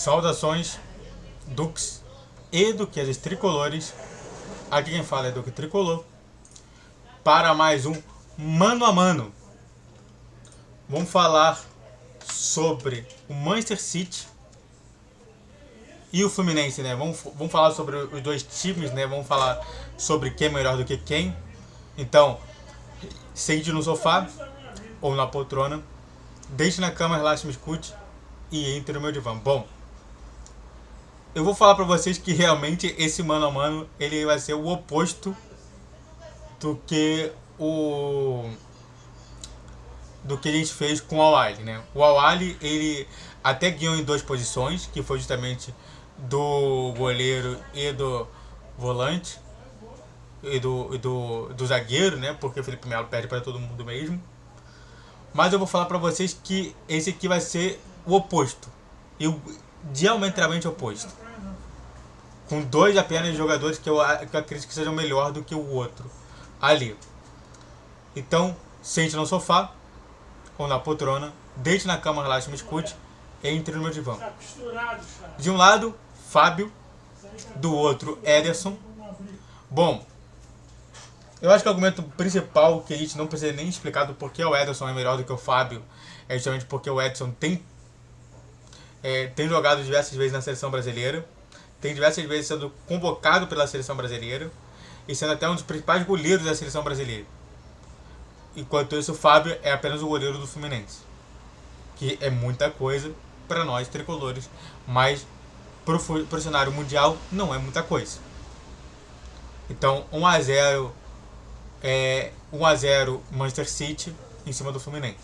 Saudações, Dux e duquesas tricolores. Aqui quem fala é Duque Tricolor. Para mais um Mano a Mano. Vamos falar sobre o Manchester City e o Fluminense, né? Vamos falar sobre os dois times, né? Vamos falar sobre quem é melhor do que quem. Então, sente no sofá ou na poltrona, deixe na cama, relaxe, me escute e entre no meu divã. Bom, eu vou falar pra vocês que realmente esse mano a mano ele vai ser o oposto do que a gente fez com o Al-Ahly, né? O Al-Ahly ele até ganhou em duas posições, que foi justamente do goleiro e do volante e do zagueiro, né? Porque o Felipe Melo perde para todo mundo mesmo. Mas eu vou falar pra vocês que esse aqui vai ser o oposto. E o diametralmente oposto. Com dois apenas jogadores que eu acredito que sejam melhor do que o outro ali. Então, sente no sofá ou na poltrona, deite na cama, relaxe, me escute e entre no meu divã. De um lado, Fábio, do outro, Ederson. Bom, eu acho que o argumento principal que a gente não precisa nem explicar do porquê o Ederson é melhor do que o Fábio é justamente porque o Ederson tem jogado diversas vezes na seleção brasileira, tem diversas vezes sendo convocado pela seleção brasileira e sendo até um dos principais goleiros da seleção brasileira. Enquanto isso, o Fábio é apenas o goleiro do Fluminense, que é muita coisa para nós tricolores, mas pro cenário mundial não é muita coisa. Então 1-0 Manchester City em cima do Fluminense.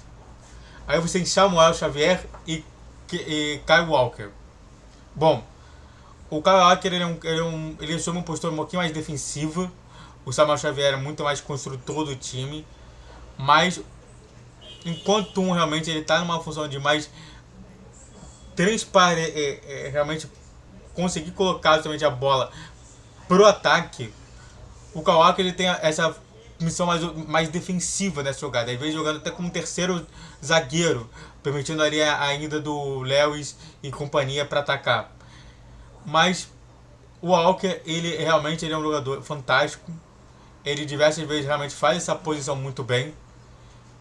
Aí você tem Samuel Xavier e Kyle Walker. Bom, o Kyle Walker ele assume uma postura um pouquinho mais defensiva. O Samuel Xavier é muito mais construtor do time. Mas enquanto realmente ele está numa função de mais realmente conseguir colocar justamente a bola pro ataque, o Kyle Walker ele tem essa missão mais defensiva nessa jogada, às vezes jogando até como terceiro zagueiro, permitindo ali a ida do Lewis e companhia para atacar. Mas o Walker ele realmente é um jogador fantástico, ele diversas vezes realmente faz essa posição muito bem.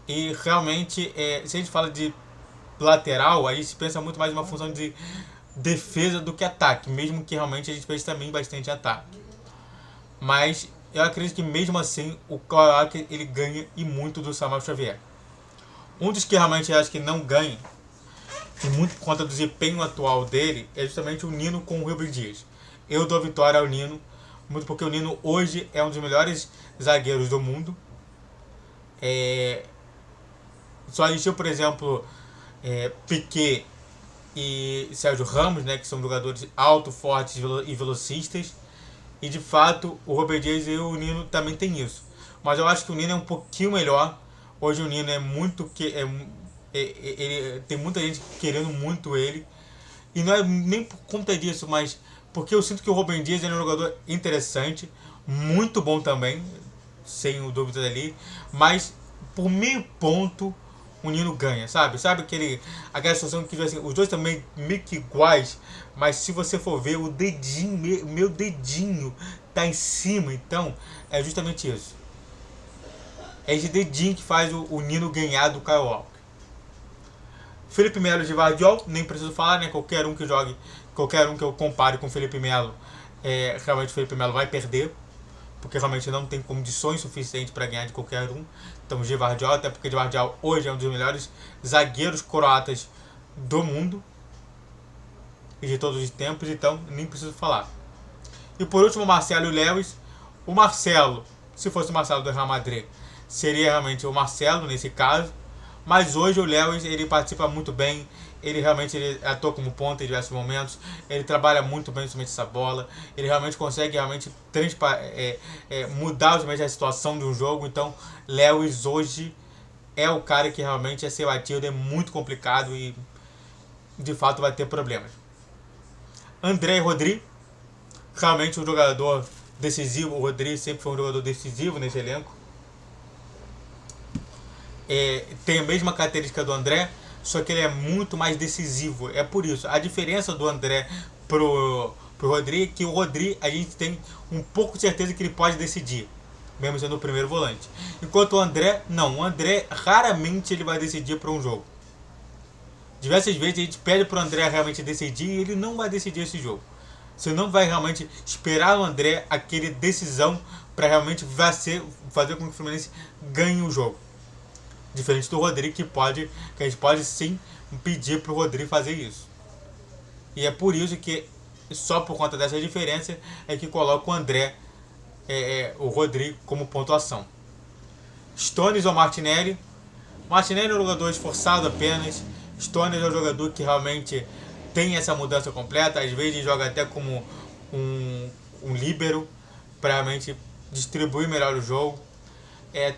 E realmente, se a gente fala de lateral, a gente pensa muito mais em uma função de defesa do que ataque, mesmo que realmente a gente pense também bastante em ataque. Mas eu acredito que mesmo assim o Kawaki ele ganha e muito do Samuel Xavier. Um dos que realmente eu acho que não ganha, e muito por conta do desempenho atual dele, é justamente o Nino com o Rubem Dias. Eu dou vitória ao Nino, muito porque o Nino hoje é um dos melhores zagueiros do mundo. Só existiu, por exemplo, Piquet e Sérgio Ramos, né, que são jogadores altos, fortes e velocistas. E de fato, o Rubem Dias e o Nino também tem isso. Mas eu acho que o Nino é um pouquinho melhor. Hoje o Nino é muito ele tem muita gente querendo muito ele. E não é nem por conta disso, mas porque eu sinto que o Rubem Dias é um jogador interessante, muito bom também, sem dúvida ali. Mas por meio ponto o Nino ganha, sabe? Sabe aquela situação que assim, os dois também meio que iguais, mas se você for ver o dedinho, meu dedinho tá em cima, então é justamente isso. É esse dedinho que faz o Nino ganhar do Kyle Walker. Felipe Melo de Vardiol, nem preciso falar, né? Qualquer um que eu compare com o Felipe Melo, realmente o Felipe Melo vai perder, porque realmente não tem condições suficientes para ganhar de qualquer um. Então, Gvardiol, até porque Gvardiol hoje é um dos melhores zagueiros croatas do mundo e de todos os tempos, então nem preciso falar. E por último, o Marcelo e o Lewis. O Marcelo, se fosse o Marcelo do Real Madrid, seria realmente o Marcelo nesse caso, mas hoje o Lewis ele participa muito bem. Ele realmente atua como ponta em diversos momentos. Ele trabalha muito bem somente essa bola. Ele realmente consegue mudar justamente a situação de um jogo. Então, Lewis hoje é o cara que realmente é ser batido. É muito complicado e de fato vai ter problemas. André Rodri, realmente um jogador decisivo. O Rodri sempre foi um jogador decisivo nesse elenco. Tem a mesma característica do André, só que ele é muito mais decisivo. É por isso. A diferença do André pro Rodri é que o Rodri a gente tem um pouco de certeza que ele pode decidir, mesmo sendo o primeiro volante. Enquanto o André, não. O André raramente ele vai decidir para um jogo. Diversas vezes a gente pede pro André realmente decidir e ele não vai decidir esse jogo. Você não vai realmente esperar o André aquele decisão para realmente fazer com que o Fluminense ganhe o jogo. Diferente do Rodrigo que a gente pode sim pedir pro Rodrigo fazer isso. E é por isso que, só por conta dessa diferença, é que coloca o André, o Rodrigo, como pontuação. Stones ou Martinelli? Martinelli é um jogador esforçado apenas. Stones é um jogador que realmente tem essa mudança completa. Às vezes joga até como um líbero para realmente distribuir melhor o jogo.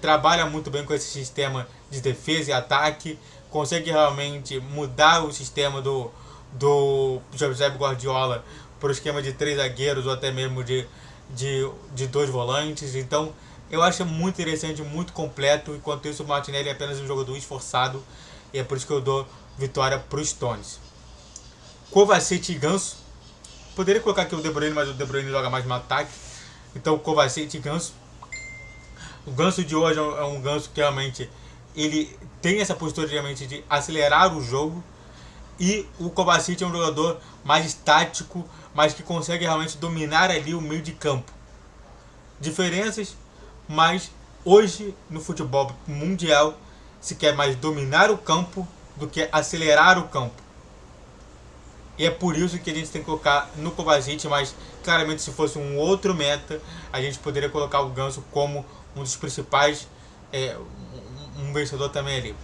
Trabalha muito bem com esse sistema de defesa e ataque. Consegue realmente mudar o sistema do José Guardiola para o esquema de 3 zagueiros ou até mesmo de 2 volantes. Então eu acho muito interessante, muito completo. Enquanto isso, o Martinelli é apenas um jogador esforçado e é por isso que eu dou vitória para os Stones. Kovacic e Ganso. Poderia colocar aqui o De Bruyne, mas o De Bruyne joga mais no ataque. Então Kovacic e Ganso. O Ganso de hoje é um Ganso que realmente ele tem essa postura realmente de acelerar o jogo. E o Kovacic é um jogador mais estático, mas que consegue realmente dominar ali o meio de campo. Diferenças, mas hoje no futebol mundial se quer mais dominar o campo do que acelerar o campo. E é por isso que a gente tem que colocar no Kovacic, mas claramente se fosse um outro meta, a gente poderia colocar o Ganso como um dos principais, um vencedor também ali.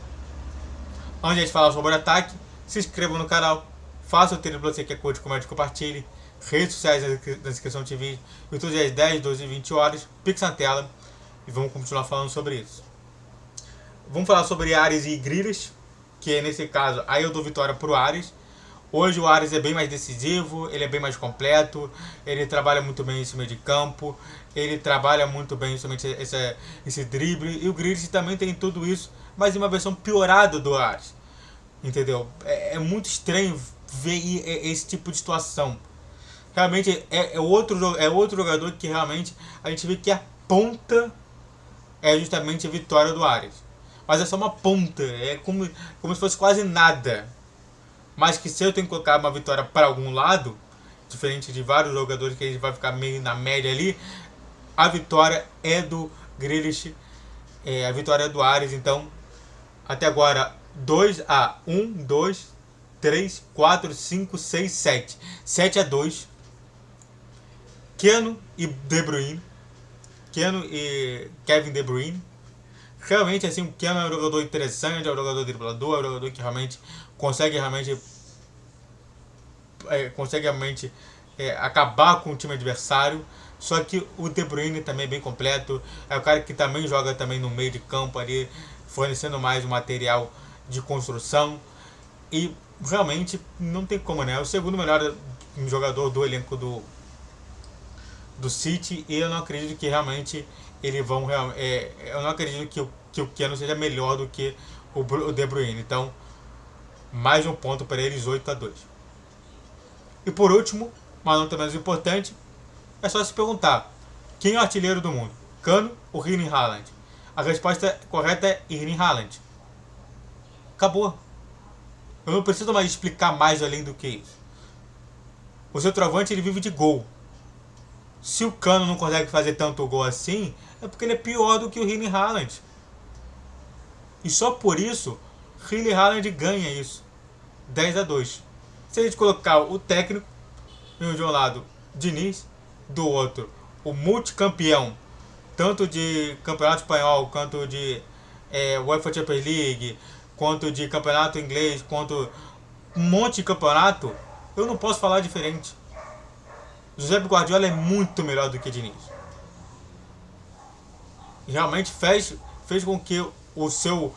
Antes de a gente falar sobre o ataque, se inscreva no canal, faça o treino para você que é curte, comente, compartilhe. Redes sociais na descrição do vídeo. YouTube às 10, 12 e 20 horas. Pix na tela. E vamos continuar falando sobre isso. Vamos falar sobre Ares e Grealish, que nesse caso, aí eu dou vitória pro Ares. Hoje o Ares é bem mais decisivo, ele é bem mais completo, ele trabalha muito bem esse meio de campo, ele trabalha muito bem somente esse drible. E o Grealish também tem tudo isso, mas em uma versão piorada do Ares. Entendeu? É muito estranho ver esse tipo de situação. Realmente é outro jogador que realmente a gente vê que a ponta é justamente a vitória do Ares. Mas é só uma ponta, é como se fosse quase nada. Mas que se eu tenho que colocar uma vitória para algum lado, diferente de vários jogadores que a gente vai ficar meio na média ali, a vitória é do Grealish, a vitória é do Ares. Então, até agora, 2-1, 1, 2, 3, 4, 5, 6, 7. 7-2. Keno e De Bruyne. Keno e Kevin De Bruyne. Realmente, assim, o Keno é um jogador interessante, é um jogador driblador, é um jogador que realmente consegue acabar com o time adversário. Só que o De Bruyne também é bem completo. É o cara que também joga também no meio de campo ali, fornecendo mais um material de construção. E realmente não tem como, né? É o segundo melhor jogador do elenco do City. E eu não acredito que realmente eles vão... eu não acredito que o Keno seja melhor do que o De Bruyne. Então, mais um ponto para eles, 8-2. E por último, mas não menos importante, é só se perguntar: quem é o artilheiro do mundo? Kano ou Erling Haaland? A resposta correta é Erling Haaland. Acabou. Eu não preciso mais explicar mais além do que isso. O centroavante ele vive de gol. Se o Kano não consegue fazer tanto gol assim, é porque ele é pior do que o Erling Haaland. E só por isso, Erling Haaland ganha isso. 10-2. Se a gente colocar o técnico, de um lado, Diniz, do outro, o multicampeão, tanto de campeonato espanhol, quanto de UEFA Champions League, quanto de campeonato inglês, quanto um monte de campeonato, eu não posso falar diferente. José Guardiola é muito melhor do que Diniz. E realmente fez com que o seu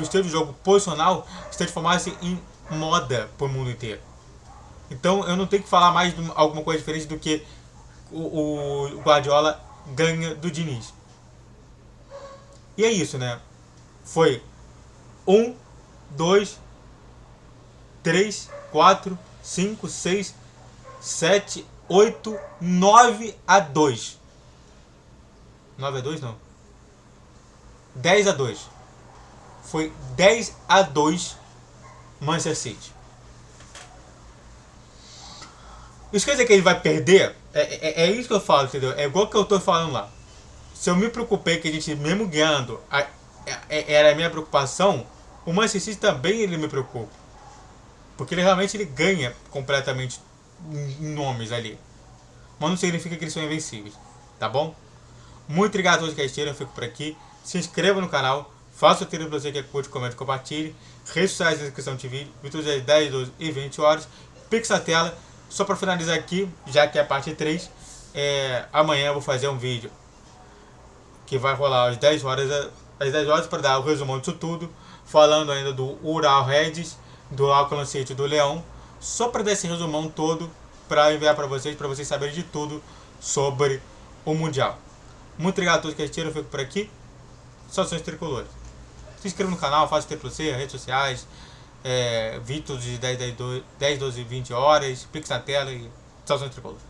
estilo de jogo posicional se transformasse em moda para o mundo inteiro. Então eu não tenho que falar mais de alguma coisa diferente do que o Guardiola ganha do Diniz. E é isso, né? Foi 1 2, 3, 4, 5, 6, 7, 8, 9-2. 9-2 não. 10-2. Foi 10-2 Manchester City. Isso quer dizer que ele vai perder? É isso que eu falo, entendeu? É igual que eu tô falando lá. Se eu me preocupei que a gente, mesmo ganhando, era a minha preocupação, o Manchester City também ele me preocupa. Porque ele realmente ele ganha completamente nomes ali. Mas não significa que eles são invencíveis. Tá bom? Muito obrigado a todos que assistiram. Eu fico por aqui. Se inscreva no canal. Faça o tiro pra você que curte, comente, compartilhe. Redes sociais na descrição de vídeo. Vídeos às 10, 12 e 20 horas. Pix na tela. Só para finalizar aqui, já que é a parte 3, amanhã eu vou fazer um vídeo que vai rolar às 10 horas para dar o resumão disso tudo, falando ainda do Ural Reds, do Auckland City e do Leão, só para dar esse resumão todo para enviar para vocês saberem de tudo sobre o Mundial. Muito obrigado a todos que assistiram, eu fico por aqui. Saudações tricolores. Se inscreva no canal, faça o TPC, redes sociais, vídeos de 10, 12 e 20 horas, Pix na tela e saudações tricolores.